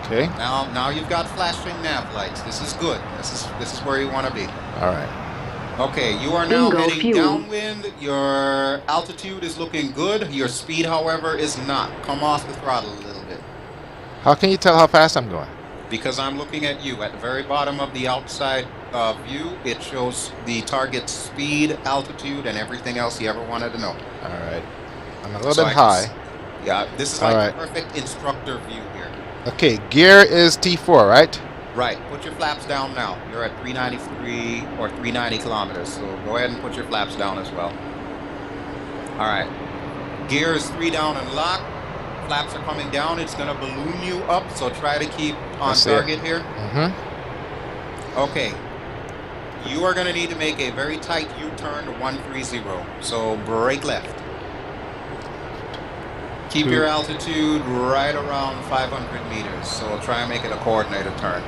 A: Okay.
B: Now you've got flashing nav lights. This is good. This is where you want to be.
A: All right.
B: Okay, you are now
C: Bingo
B: heading
C: fuel.
B: downwind. Your altitude is looking good. Your speed, however, is not. Come off the throttle a little bit.
A: How can you tell how fast I'm going?
B: Because I'm looking at you. At the very bottom of the outside view, it shows the target's speed, altitude, and everything else you ever wanted to know.
A: All right. I'm a little
B: So
A: bit
B: I
A: high.
B: just- yeah, this is
A: All
B: like
A: right.
B: the perfect instructor view here.
A: Okay, gear is T4, right?
B: Right, put your flaps down now. You're at 393 or 390 kilometers, so go ahead and put your flaps down as well. All right, gear is 3 down and lock. Flaps are coming down. It's gonna balloon you up, so try to keep on target here. Okay, you are gonna need to make a very tight U-turn to 130, so brake left. Keep your altitude right around 500 meters, so try and make it a coordinated turn.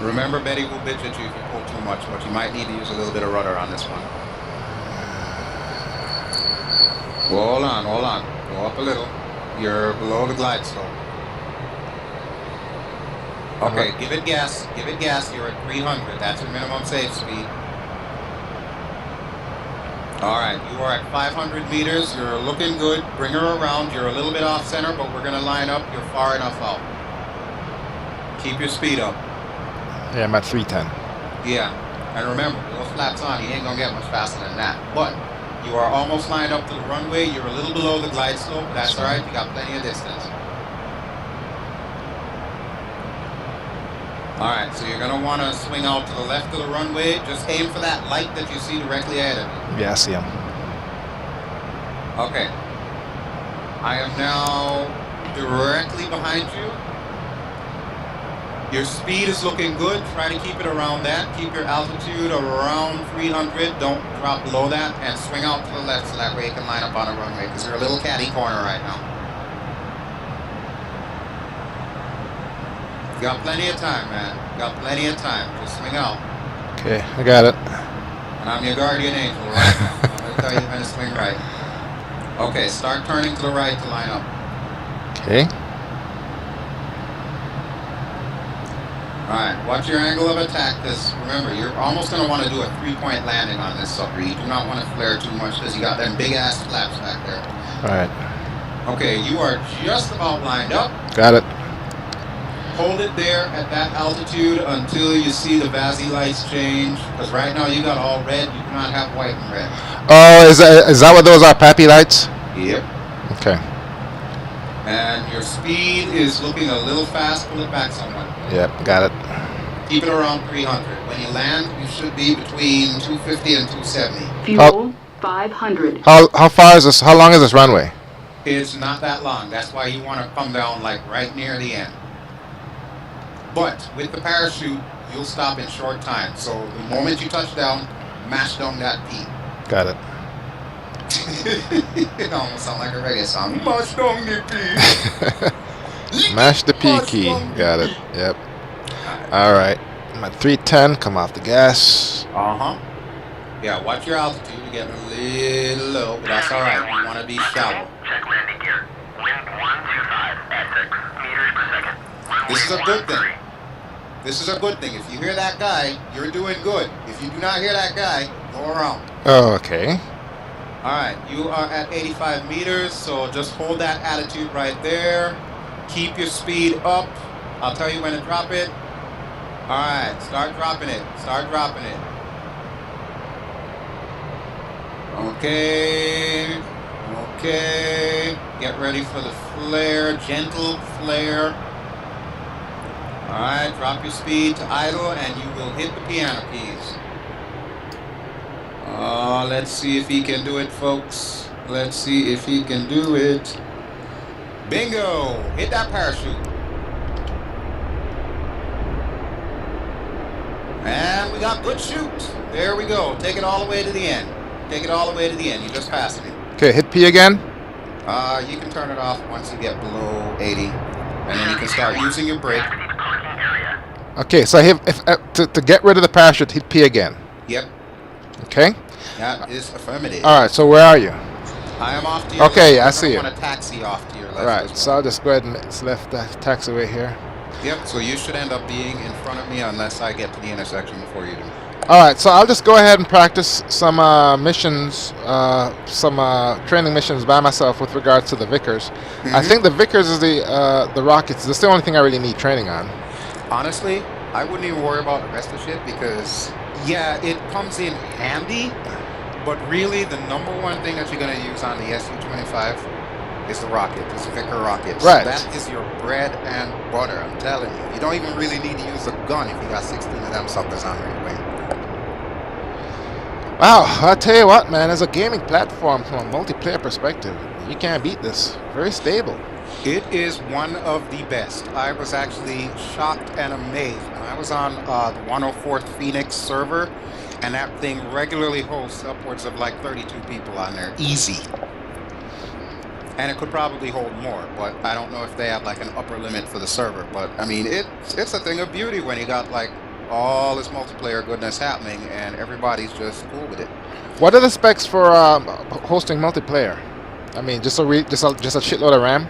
B: Remember, Betty will bitch at you if you pull too much, but you might need to use a little bit of rudder on this one. Hold on, hold on. Go up a little. You're below the glide slope. Okay, give it gas. Give it gas. You're at 300. That's your minimum safe speed. All right, you are at 500 meters. You're looking good. Bring her around. You're a little bit off center, but we're going to line up. You're far enough out. Keep your speed up.
A: Yeah, I'm at 310.
B: Yeah, and remember, with those flaps on, you ain't going to get much faster than that. But you are almost lined up to the runway. You're a little below the glide slope. That's all right. You got plenty of distance. All right, so you're going to want to swing out to the left of the runway. Just aim for that light that you see directly ahead of you.
A: Yeah, I see him.
B: Okay. I am now directly behind you. Your speed is looking good. Try to keep it around that. Keep your altitude around 300. Don't drop below that. And swing out to the left so that way you can line up on the runway, because you're a little catty corner right now. You got plenty of time, man. You got plenty of time. Just swing out.
A: Okay, I got it.
B: And I'm your guardian angel right now. I'm going to tell you when to swing right. Okay, start turning to the right to line up.
A: Okay.
B: Alright, watch your angle of attack, because remember, you're almost going to want to do a 3-point landing on this sucker. You do not want to flare too much, because you got them big ass flaps back there.
A: Alright.
B: Okay, you are just about lined up.
A: Got it.
B: Hold it there at that altitude until you see the VASI lights change, because right now you got all red, you do not have white and red.
A: Oh, is that what those are, Pappy lights?
B: Yep.
A: Okay.
B: And your speed is looking a little fast. Pull it back somewhat.
A: Yep, got it.
B: Keep it around 300. When you land, you should be between 250 and 270.
C: Fuel 500.
A: How far is this? How long is this runway?
B: It's not that long. That's why you want to come down like right near the end. But with the parachute, you'll stop in short time. So the moment you touch down, mash down that P.
A: Got it.
B: It almost sounds like a reggae song. Mash down the P.
A: Mash the P key. Got it. Yep. Alright. I'm at 310. Come off the gas.
B: Uh-huh. Yeah, watch your altitude. You're getting a little low, but that's all right. You want to be shallow.
D: Check landing gear. Wind 125 at 6 meters per second.
B: This is a good thing. This is a good thing. If you hear that guy, you're doing good. If you do not hear that guy, go around.
A: Oh, okay.
B: Alright, you are at 85 meters, so just hold that attitude right there. Keep your speed up. I'll tell you when to drop it. Alright, start dropping it. Start dropping it. Okay. Okay. Get ready for the flare. Gentle flare. Alright, drop your speed to idle and you will hit the piano keys. Let's see if he can do it, folks. Let's see if he can do it. Bingo! Hit that parachute. And we got good shoot. There we go. Take it all the way to the end. Take it all the way to the end. You just passed me.
A: Okay, hit P again.
B: You can turn it off once you get below 80. And then you can start using your brake.
A: Okay, so to get rid of the parachute, hit P again.
B: Yep.
A: Okay.
B: That is affirmative.
A: Alright, so where are you?
B: I am off to your
A: Okay,
B: left.
A: I see
B: I
A: it.
B: want to taxi off to your left.
A: Alright,
B: as
A: so
B: well.
A: I'll just go ahead and left the taxiway here.
B: Yep, so you should end up being in front of me unless I get to the intersection before you do.
A: All right, so I'll just go ahead and practice some missions, some training missions by myself with regards to the Vickers. I think the Vickers is the rockets. That's the only thing I really need training on.
B: Honestly, I wouldn't even worry about the rest of the ship because, yeah, it comes in handy, but really the number one thing that you're going to use on the Su-25 is the rocket, is the Vickr rocket.
A: Right.
B: So that is your bread and butter, I'm telling you. You don't even really need to use a gun if you got 16 of them suckers on your wing.
A: Wow, I'll tell you what, man, as a gaming platform from a multiplayer perspective, you can't beat this. Very stable.
B: It is one of the best. I was actually shocked and amazed when I was on the 104th Phoenix server, and that thing regularly hosts upwards of like 32 people on there. Easy. And it could probably hold more, but I don't know if they have like an upper limit for the server. But I mean, it's a thing of beauty when you got like all this multiplayer goodness happening and everybody's just cool with it.
A: What are the specs for hosting multiplayer? I mean, just a shitload of RAM.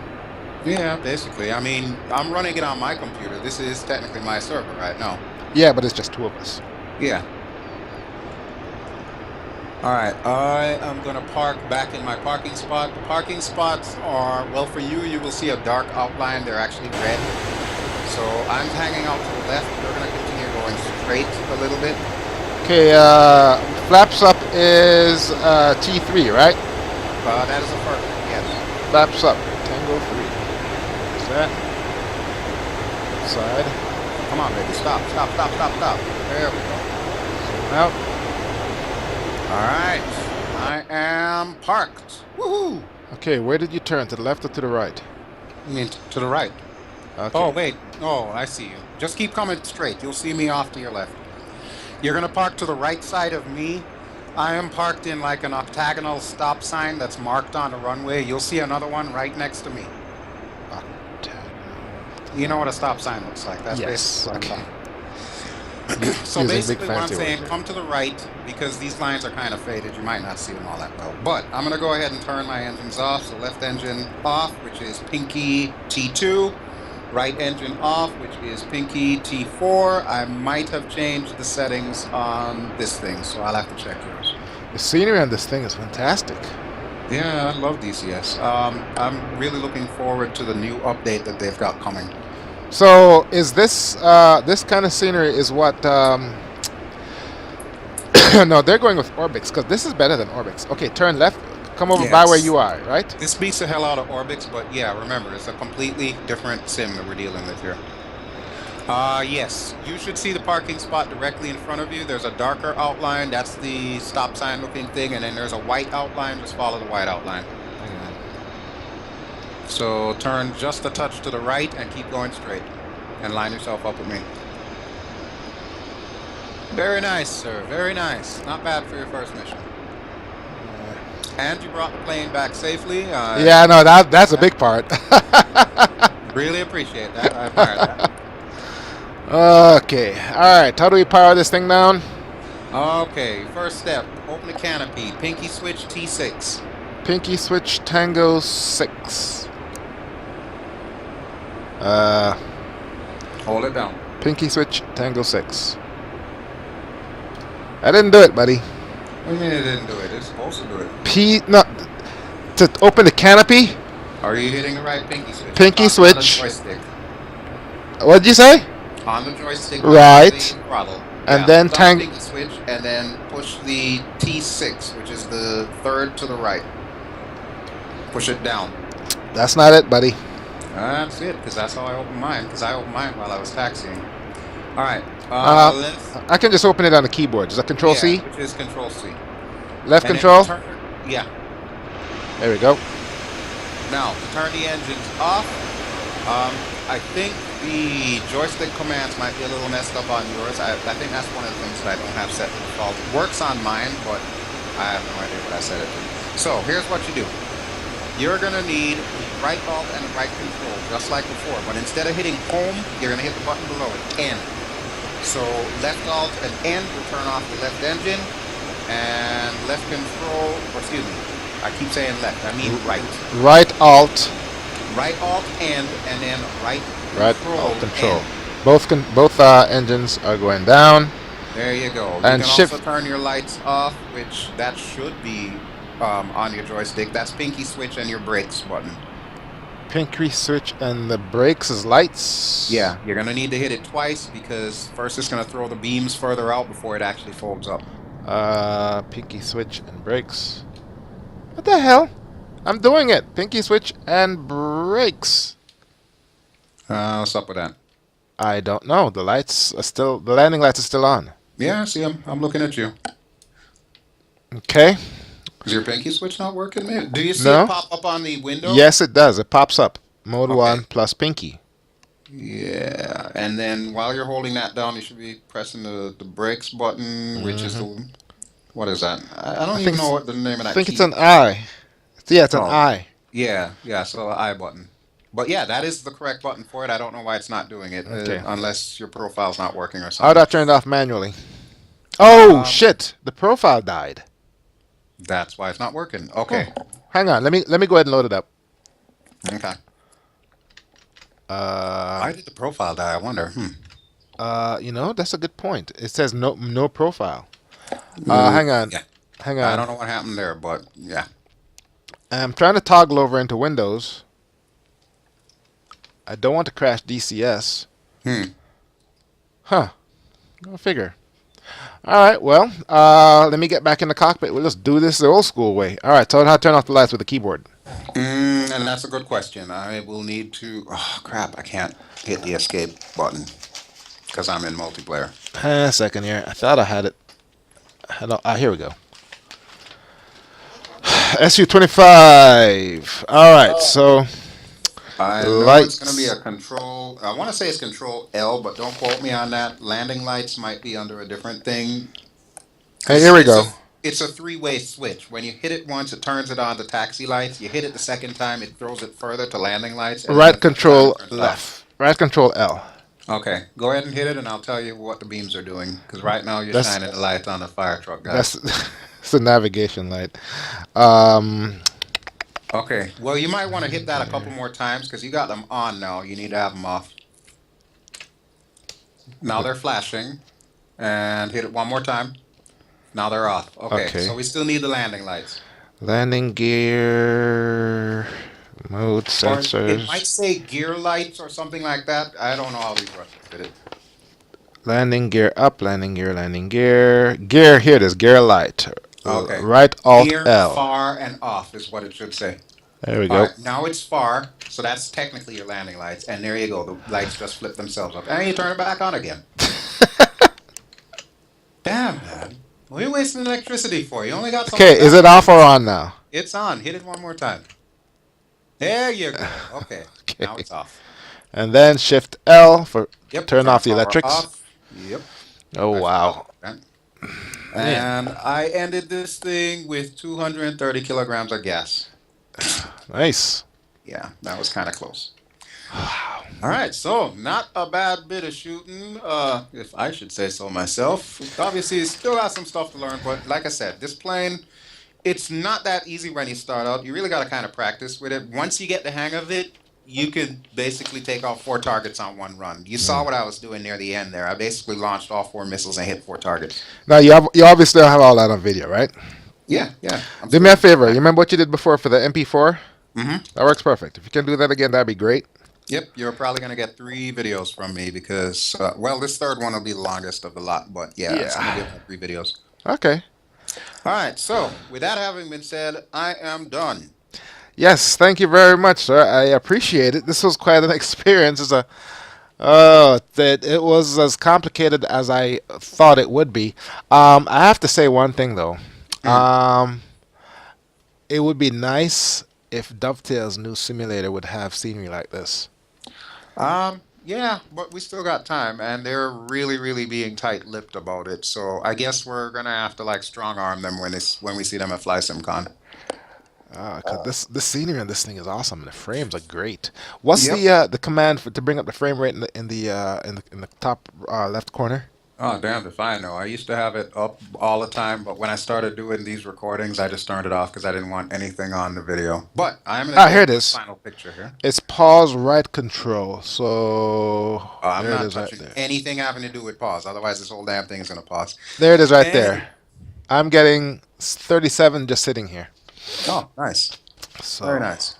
B: Yeah, basically. I mean, I'm running it on my computer. This is technically my server right now.
A: Yeah, but it's just two of us.
B: Yeah. Alright, I am going to park back in my parking spot. The parking spots are, well, for you, you will see a dark outline. They're actually red. So I'm hanging out to the left. We're going to continue going straight a little bit.
A: Okay, flaps up is T3, right?
B: That is affirmative, yes.
A: Flaps up, Tango 3. Is that? Side.
B: Come on, baby. Stop. There we go.
A: Zoom out.
B: Alright, I am parked. Woohoo!
A: Okay, where did you turn? To the left or to the right?
B: I mean, to the right.
A: Okay.
B: Oh, wait. Oh, I see you. Just keep coming straight. You'll see me off to your left. You're going to park to the right side of me. I am parked in like an octagonal stop sign that's marked on the runway. You'll see another one right next to me. You know what a stop sign looks like. That's
A: yes.
B: basically
A: Okay.
B: So basically what I'm saying,
A: word.
B: come to the right, because these lines are kind of faded. You might not see them all that well. But I'm going to go ahead and turn my engines off. So left engine off, which is Pinky T2. Right engine off, which is Pinky T4. I might have changed the settings on this thing, so I'll have to check yours.
A: The scenery on this thing is fantastic.
B: Yeah, I love DCS. I'm really looking forward to the new update that they've got coming.
A: So is this this kind of scenery is what no, they're going with Orbix because this is better than Orbix. Okay, turn left, come over by where you are, right?
B: This beats the hell out of Orbix, but yeah, remember, it's a completely different sim that we're dealing with here. Yes, you should see the parking spot directly in front of you. There's a darker outline, that's the stop sign looking thing, and then there's a white outline, just follow the white outline. So turn just a touch to the right and keep going straight. And line yourself up with me. Very nice, sir. Very nice. Not bad for your first mission. And you brought the plane back safely.
A: Yeah, no, that's a big part.
B: Really appreciate that. I admire that.
A: Okay. All right. How do we power this thing down?
B: Okay. First step. Open the canopy. Pinky switch T6.
A: Pinky switch Tango 6.
B: Hold it down.
A: Pinky switch Tango 6. I didn't do it, buddy.
B: What do you mean it didn't do it? It's supposed to do it.
A: No, to open the canopy.
B: Are you hitting the right pinky switch?
A: Pinky switch.
B: On the joystick.
A: What'd you say?
B: On the joystick.
A: Right.
B: The throttle.
A: And then
B: pinky switch, and then push the T6, which is the third to the right. Push it down.
A: That's not it, buddy.
B: That's it, because that's how I opened mine. Because I opened mine while I was taxiing. All right.
A: I can just open it on the keyboard. Is that Control C?
B: Which is Control C.
A: Left control?
B: Yeah.
A: There we go.
B: Now, to turn the engines off, I think the joystick commands might be a little messed up on yours. I think that's one of the things that I don't have set to default. It works on mine, but I have no idea what I set it to. So, here's what you do. You're going to need the right alt and the right control, just like before. But instead of hitting home, you're going to hit the button below it, N. So left alt and N will turn off the left engine, and left control, or excuse me, I keep saying left, I mean right.
A: Right alt.
B: Right alt and then right
A: Right
B: control.
A: alt control. Both engines are going down.
B: There you go. You
A: And
B: can
A: shift.
B: also turn your lights off, which that should be on your joystick. That's pinky switch and your brakes button.
A: Pinky switch and the brakes is lights.
B: Yeah, you're gonna need to hit it twice because first it's gonna throw the beams further out before it actually folds up.
A: Pinky switch and brakes. What the hell? I'm doing it. Pinky switch and brakes.
B: What's up with that?
A: I don't know. The landing lights are still on.
B: Yeah, see, I'm looking at you.
A: Okay.
B: Is your pinky switch not working, man? Do you see
A: No.
B: it pop up on the window?
A: Yes, it does. It pops up. Mode
B: Okay.
A: 1 plus pinky.
B: Yeah, and then while you're holding that down, you should be pressing the brakes button, which is the... What is that? I don't even know what the name of that
A: I think
B: key
A: it's an I. Yeah, it's an
B: Oh.
A: I.
B: Yeah, so the I button. But yeah, that is the correct button for it. I don't know why it's not doing it,
A: Okay.
B: unless your profile's not working or
A: How
B: something.
A: would I turn it off manually? Oh, shit. The profile died.
B: That's why it's not working. Okay.
A: Hang on. Let me go ahead and load it up.
B: Okay. Why did the profile die? I wonder.
A: That's a good point. It says no profile. Hang on.
B: Yeah.
A: Hang
B: I
A: on.
B: don't know what happened there, but yeah.
A: I'm trying to toggle over into Windows. I don't want to crash DCS. Huh. Go figure. All right. Well, let me get back in the cockpit. We'll just do this the old school way. All right. So how to turn off the lights with the keyboard?
B: And that's a good question. I will need to... Oh, crap. I can't hit the escape button because I'm in multiplayer.
A: A second here. I thought I had it. Here we go. SU-25. All right. So
B: I know
A: lights.
B: it's going to be a control... I want to say it's control L, but don't quote me on that. Landing lights might be under a different thing.
A: Hey, here we go.
B: It's a three-way switch. When you hit it once, it turns it on to taxi lights. You hit it the second time, it throws it further to landing lights. And
A: Right
B: then the third
A: control
B: time it turns it
A: left. Right control L.
B: off. Okay, go ahead and hit it, and I'll tell you what the beams are doing. Because right now you're
A: That's-
B: shining the lights on the fire truck, guys.
A: That's the navigation light.
B: Okay, well, you might want to hit that a couple more times because you got them on now. You need to have them off. Now they're flashing. And hit it one more time. Now they're off. Okay,
A: Okay.
B: so we still need the landing lights.
A: Landing gear. Mode
B: Or
A: sensors.
B: it might say gear lights or something like that. I don't know how these Russians did it.
A: Landing gear up. Landing gear. Landing gear. Gear. Here it is. Gear light.
B: Okay.
A: Right Alt
B: Gear,
A: L.
B: far, and off is what it should say.
A: There we
B: All
A: go.
B: right, now it's far, so that's technically your landing lights. And there you go. The lights just flip themselves up. And you turn it back on again. Damn, man. What are you wasting electricity for? You only got some.
A: Okay, is it off or on now?
B: It's on. Hit it one more time. There you go. Okay.
A: Okay.
B: Now it's off.
A: And then Shift L for
B: Yep.
A: turn off the
B: power
A: electrics.
B: off. Yep.
A: Oh wow.
B: And I ended this thing with 230 kilograms of gas.
A: Nice.
B: Yeah, that was kind of close. Wow. All right, so not a bad bit of shooting, if I should say so myself. Obviously, still got some stuff to learn, but like I said, this plane, it's not that easy when you start out. You really got to kind of practice with it. Once you get the hang of it, you could basically take off 4 targets on one run. You saw what I was doing near the end there. I basically launched all 4 missiles and hit 4 targets.
A: Now you obviously have all that on video, right?
B: Yeah.
A: Do me a favor. You remember what you did before for the MP4?
B: Mm-hmm.
A: That works perfect. If you can do that again, that'd be great.
B: Yep, you're probably going to get 3 videos from me because, this third one will be the longest of the lot, but yeah. It's going to be 3 videos.
A: Okay.
B: All right, so with that having been said, I am done.
A: Yes, thank you very much, sir. I appreciate it. This was quite an experience. It was as complicated as I thought it would be. I have to say one thing though. It would be nice if Dovetail's new simulator would have scenery like this.
B: Yeah, but we still got time, and they're really, really being tight-lipped about it. So I guess we're gonna have to strong arm them when we see them at Flightsimguy.
A: 'Cause this scenery on this thing is awesome. The frames are great. What's
B: Yep.
A: the command to bring up the frame rate in the top left corner?
B: Oh, damned if I know. I used to have it up all the time, but when I started doing these recordings, I just turned it off because I didn't want anything on the video. But I'm going to
A: Ah, here
B: take
A: it
B: the
A: is.
B: final picture here.
A: It's pause right control. So
B: I'm
A: there it
B: not
A: is right
B: touching
A: there.
B: anything having to do with pause. Otherwise, this whole damn thing is going to pause.
A: There it is right
B: And,
A: there. I'm getting 37 just sitting here.
B: oh, nice. Very
A: So
B: nice.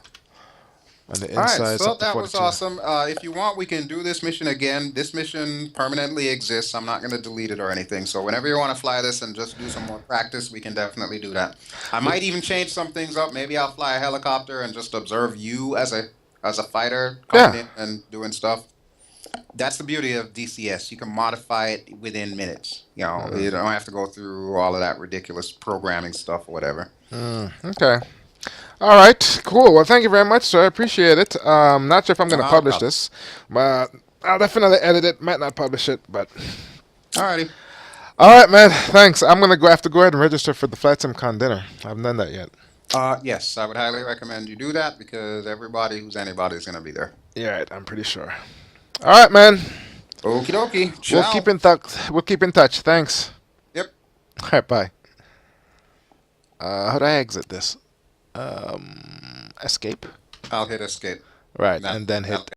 A: on the
B: All right,
A: inside, it's
B: so
A: up to
B: that was
A: 42.
B: awesome. If you want, we can do this mission again. This mission permanently exists. I'm not going to delete it or anything. So whenever you want to fly this and just do some more practice, we can definitely do that. I might even change some things up. Maybe I'll fly a helicopter and just observe you as a fighter coming
A: Yeah.
B: in and doing stuff. That's the beauty of DCS. You can modify it within minutes. You know, you don't have to go through all of that ridiculous programming stuff or whatever.
A: Okay. All right. Cool. Well, thank you very much, sir. I appreciate it. Not sure if I'm going to
B: Not a
A: publish
B: problem.
A: this, but I'll definitely edit it. Might not publish it, but.
B: Alrighty.
A: All right, man. Thanks. I'm going to have to go ahead and register for the Flightsimguy dinner. I haven't done that yet.
B: Yes, I would highly recommend you do that because everybody who's anybody is going to be there.
A: Yeah, right, I'm pretty sure. All right, man.
B: Okie dokie.
A: We'll
B: Ciao.
A: keep in touch. We'll keep in touch. Thanks.
B: Yep.
A: All right, bye. How do I exit this? Escape.
B: I'll hit escape.
A: Right,
B: That-
A: and then hit
B: that-